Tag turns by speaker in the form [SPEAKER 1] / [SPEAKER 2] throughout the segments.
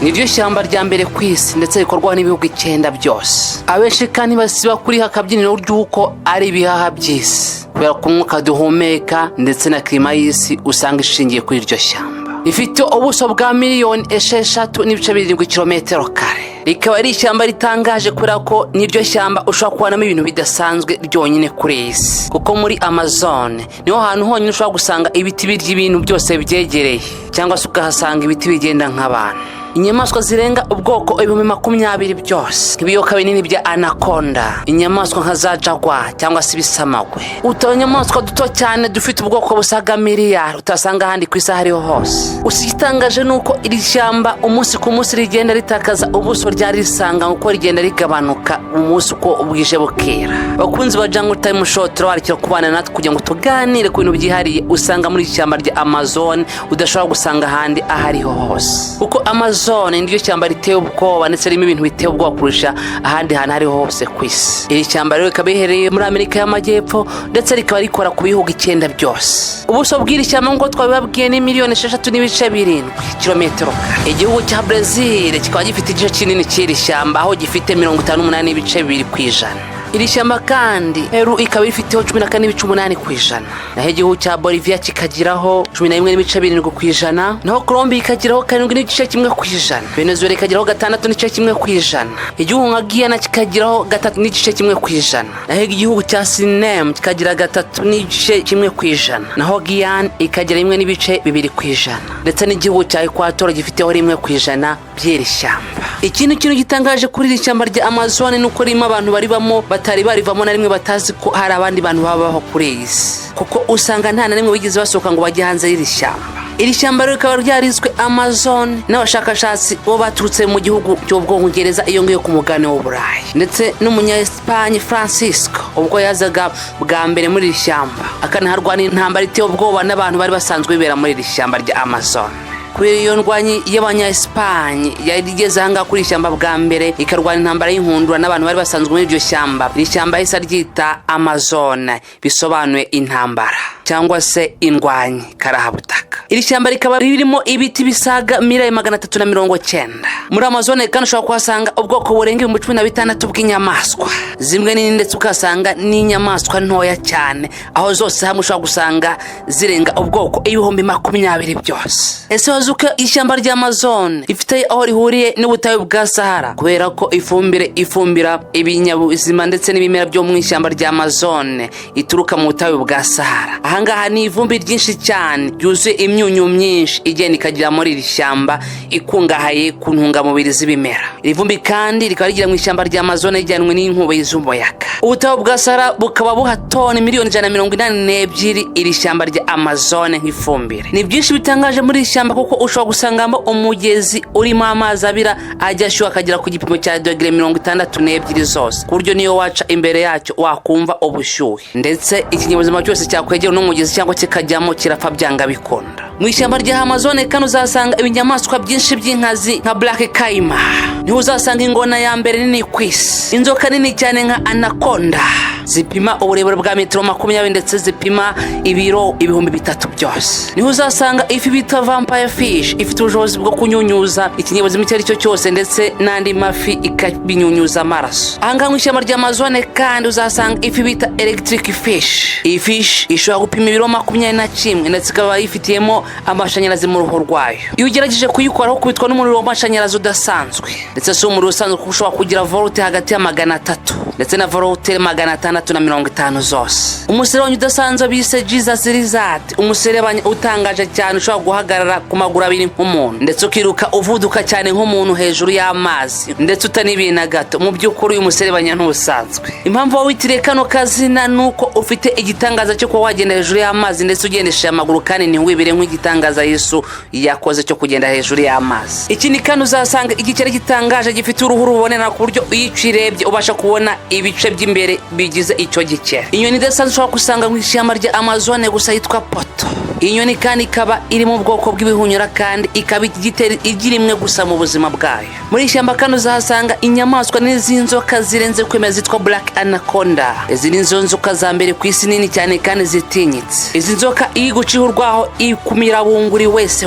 [SPEAKER 1] niryo shyamba rya mbere ku isi ndetse rikorwa n'ibihugu 9 byose. Abenshi kandi basiba kuri hakabyiniro ry'uko ari ibihaha by'isi kubera ko umwuka duhumeka ndetse na klima y'isi usanga ishingiye kuri iryo shyamba. Ifite ubuso bwa miliyoni 6.7 kilometero kare. Rikaba ari ishyamba ritangaje kubera ko niryo shyamba ushobora kubonamo ibintu bidasanzwe ryonyine kuri isi, kuko muri Amazon niho hantu honyine ushobora gusanga ibiti birya ibintu byose byegereye, cyangwa se ukahasanga ibiti bigenda nk'abantu. Inyamaswa zirenga ubwoko 20 byose, ibiyoka binini bya anaconda, inyamaswa nka za jaguar cyangwa se ibisamagwe, utunyamaswa duto cyane dufite ubwoko busaga miliyari utasanga handi ku isi hariho hose. Usigitangaje nuko iri shyamba umunsi ku munsi rigenda ritakaza ubuso ryari risanga uko rigenda rigabanuka umunsi uko ubwije bukera. Bakunzi ba Jungle Time Show turabarikira kubana natwe kugira ngo tuganire ku bintu byihariye usanga muri ishyamba rya Amazon udashobora gusanga handi ahariho hose, kuko Amazon niryo shyamba riteye ubwoba ndetse ririmo ibintu biteye ubwoba kurusha ahandi hantu hariho hose ku isi. Iri shyamba rero rikaba riherereye muri Amerika y'Amajyepfo ndetse rikaba rikora ku bihugu 9 byose. Ubuso bw'iri shyamba ngo twabibabwiye ni miliyoni 6.7 kilometero kare. Igihugu cya Brazil kikaba gifite igice kinini cy'iri shyamba aho gifite 58.2%. Iri shyamba kandi Peru ikaba ifiteho 14.8%, naho igihugu cya Bolivia kikagiraho 11.7%, naho Colombia ikagiraho 7.1%, Venezuela ikagiraho 6.1%, igihugu nka Guyana kikagiraho 3.1%, naho igihugu cya Suriname kikagira 3.1%, naho Guyana ikagira 1.2%, ndetse n'igihugu cya Equator gifiteho 1% by'iri shyamba. Ikindi kintu gitangaje kuri iri shyamba rya Amazon nuko rimo abantu baribamo batari barivamo na rimwe batazi ko hari abandi bantu babaho kuri iyi si, kuko usanga nta na rimwe bigize basohoka ngo bajye hanze y'iri shyamba. Iri shyamba rikaba ryarizwe Amazon n'abashakashatsi bo baturutse mu gihugu cy'Ubwongereza iyo ngiyo ku mugabane w'Uburayi, ndetse n'umunya Espagne Francisco ubwo yazaga bwa mbere muri iri shyamba akanaharwana intambara iteye ubwoba n'abantu bari basanzwe bibera muri iri shyamba rya Amazon. Kuri iyo ndwanyi y'abanya Espagne yarigeze hanga kuri ishyamba bwa mbere ikarwana intambara y'inkundura n'abantu bari basanzwe muri iryo shyamba. Iri shyamba isa ryita Amazon bisobanuye intambara cyangwa se indwanyi karahabutaka. Iri shyamba rikaba ririmo ibiti bisaga 390. Muri Amazon kandi ushobora kuhasanga ubwoko burenga 16 bw'inyamaswa, zimwe nini ndetse ukasanga n'inyamaswa ntoya cyane, aho zose hamwe ushobora gusanga zirenga ubwoko 20 byose. Ese wazuka ishyamba rya Amazon ifite aho rihuriye n'ubutayu bwa Sahara kubera ko ifumbira ibinyabuzima ndetse n'ibimera byo mu ishyamba rya Amazon ituruka mu butayu bwa Sahara. Ahangaha ni ivumbi ryinshi cyane byuzuye imyunyu myinshi igenda ikagira muri iri shyamba ikungahaye ku ntungamubiri z'ibimera. Iri vumbi kandi rikaba rigira mu ishyamba rya Amazon ijyanwe n'inkuba y'umuyaga. Ubutayu bwa Sahara bukaba buha toni miliyoni 182 iri shyamba rya Amazon nk'ifumbire. Ni byinshi bitangaje muri iri shyamba kuko ushobora gusangamo umugezi urimo amazi abira ajya ashyuha akagera ku gipimo cya degre 62 zose, ku buryo niyo waca imbere yacyo wakumva ubushyuhe, ndetse ikinyabuzima cyose cyakwegera n'umugezi cyangwa kikajyamo kirapfa byanga bikunda. Mu ishyamba rya Amazon kandi uzasanga ibinyamaswa byinshi by'inkazi nka black caima, niho uzasanga ingona ya mbere nini ku isi, inzoka nini cyane nka anaconda zipima uburebure bwa metero 20 ndetse zipima ibiro 3000 byose. Niho uzasanga ifi bita vampire fish ifite ubushobozi bwo kunyunyuza ikinyabuzima icyo ari cyo cyose ndetse n'andi mafi ikabinyunyuza amaraso. Ahangaha mu ishyamba rya Amazon kandi uzasanga ifi bita electric fish. Iyi fish ishobora gupima ibiro 21 ndetse ikaba yifitiyemo amashanyarazi mu ruhu rwayo. Iyo ugerageje kuyikoraho kubitwa n'umuriro w'amashanyarazi udasanzwe, ndetse si umuriro usanzwe kuko ushobora kugira volte hagati ya 300 ndetse na volte 650 zose. Umuserebanya udasanzwe bise Jesus Lizard, umuserebanya utangaje cyane ushobora guhagarara ku maguru abiri nk'umuntu ndetse ukiruka uvuduka cyane nk'umuntu hejuru y'amazi ndetse utanibina gato. Mu by'ukuri uyu muserebanya ntusanzwe. Impamvu witiriye kano kazina nuko ufite igitangaza cyo kuba wagenda hejuru y'amazi ndetse ugendesha amaguru kandi ni wibire nk'igitangaza Yesu yakoze cyo kugenda hejuru y'amazi. Ikindi kandi uzasanga igiceri gitangaje gifite uruhu rubonera ku buryo uyicirebye ubasha kubona ibice by'imbere bigize icyo giceri. Inyoni idasanzwe ushobora gusanga mu ishyamba rya Amazon gusa yitwa poto. Inyoni kandi ikaba iri mu bwoko bw'ibihunyura kandi ikaba igiteri igira imwe gusa mu buzima bwayo. Muri ishyamba kandi uzahasanga inyamaswa n'iz'inzoka zirenze kwemeza zitwa black anaconda. Izi ni inzoka za mbere ku isi nini cyane kandi zitinyitse. Izi nzoka iguciho urwaho ikumi gukumira bunguri wese.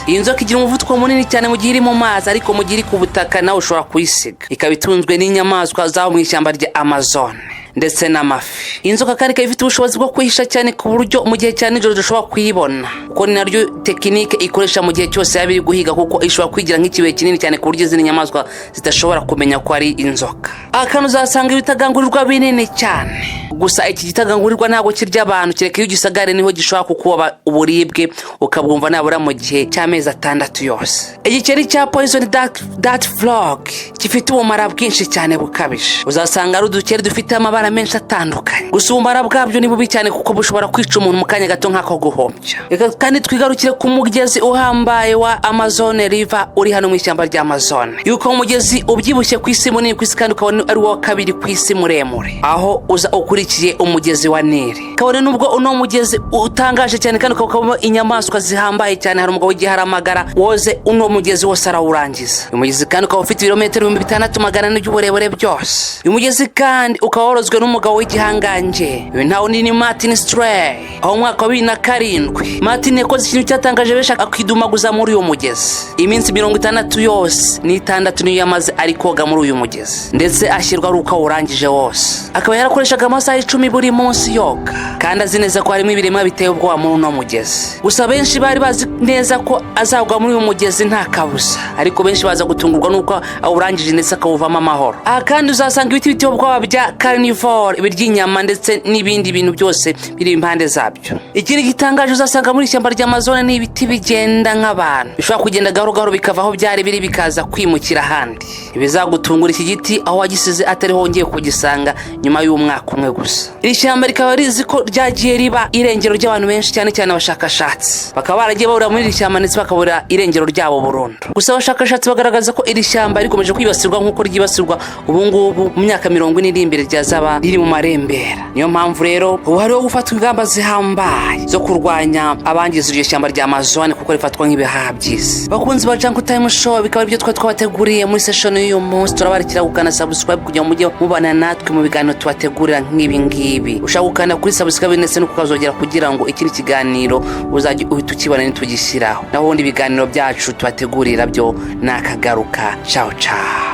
[SPEAKER 1] Iyi nzoka igira umuvuduko munini cyane mu gihe iri mu mazi, ariko mu gihe iri ku butaka nawe ushobora kuyisiga. Ikaba itunzwe n'inyamaswa zaho mu ishyamba rya Amazon ndetse n'amafi. Iyi nzoka kandi ikaba ifite ubushobozi bwo kwihisha cyane ku buryo mu gihe cya nijoro dushobora kuyibona, kuko ni naryo tekinike ikoresha mu gihe cyose yaba iri guhiga, kuko ishobora kwigira nk'ikibuye kinini cyane ku buryo izindi nyamaswa zidashobora kumenya ko ari inzoka. Akantu uzasanga ibitagangurirwa binini cyane, gusa iki gitagangurirwa ntabwo kirya abantu, kereka iyo ugisagare niho gishobora kukuba uburibwe ukabwumva nabura mu gihe cy'amezi 6 yose. Igikeri cya poison dart frog gifite ubumara bwinshi cyane bukabije. Uzasanga ari udukeri dufite amabara menshi atandukanye, gusa ubumara bwabyo ni bubi cyane kuko bushobora kwica umuntu mu kanya gato nk'ako guhombya. Reka kandi twigarukire ku mugezi uhambaye wa Amazon River uri hano mu ishyamba rya Amazon. Yuko umugezi ubyibushye ku isi, munini ku isi, kandi ukaba ari wa kabiri ku isi muremure, aho uza ukurikiye umugezi wa Nili. Kabone nubwo uno mugezi utangaje cyane kandi ukabamo inyamaswa zihambaye cyane, hari umugabo w'igiharamagara woze uno mugezi wose arawurangiza. Uyu mugezi kandi ukaba ufite ibirometero 6,600 by'uburebure byose. Uyu mugezi kandi ukaba warozwe n'umugabo w'igihangange, uyu ntawe ni Martin Stray. Aho mwaka wa 2007 Martin yakoze ikintu cyatangaje benshi, akidumaguza muri uyu mugezi. Iminsi 60 yose ni6 niyo yamaze ari koga muri uyu mugezi, ndetse ashyirwa ari uko awurangije wose. Akaba yarakoreshaga amasaha 10 buri munsi yoga, kandi azi neza ko harimo ibiremwa biteye ubwoba muri uno mugezi. Gusa benshi bari bazi neza ko azagwa muri uyu mugezi nta kabuza, ariko benshi baza gutungurwa nuko awurangije ndetse akawuvamo amahoro. Aha kandi uzasanga ibiti biteye ubwoba bya carnivore, iby'inyama ndetse n'ibindi bintu byose biri impande zabyo. Ikindi gitangaje uzasanga muri ishyamba rya Amazon ni ibiti bigenda nk'abantu, bishobora kugenda gahoro gahoro bikava aho byari biri bikaza kwimukira ahandi. Ibizagutungura iki giti aho wagisize atari hongeye kugisanga nyuma y'umwaka umwe gusa. Iri shyamba rikaba rizi ko ryagiye riba irengero ry'abantu benshi cyane cyane abashakashatsi, bakaba baragiye bahura muri iri shyamba ndetse bakabura irengero ryabo burundu. Gusa abashakashatsi bagaragaza ko iri shyamba rikomeje kwibasirwa nk'uko ryibasirwa ubungubu mu myaka 40 iri imbere ryazaba riri mu marembera. Niyo mpamvu rero ubu hariho gufata ingamba zihambaye zo kurwanya abangiza iryo shyamba rya Amazon, kuko rifatwa nk'ibihaha by'isi. Bakunzi ba Jungle Time Show, bikaba ibyo twabateguriye muri session y'uyu munsi. Turabarikira gukana subscribe kugira ngo mujye mubana natwe mu biganiro tubategurira nk'ibi ngibi. Ushaka gukana kuri subscribe ndetse no kukazogera kugira ngo ikindi kiganiro uzajye uhita ukibona nitugishyiraho. Naho ubundi ibiganiro byacu tubategurira byo nakagaruka. Ciao ciao.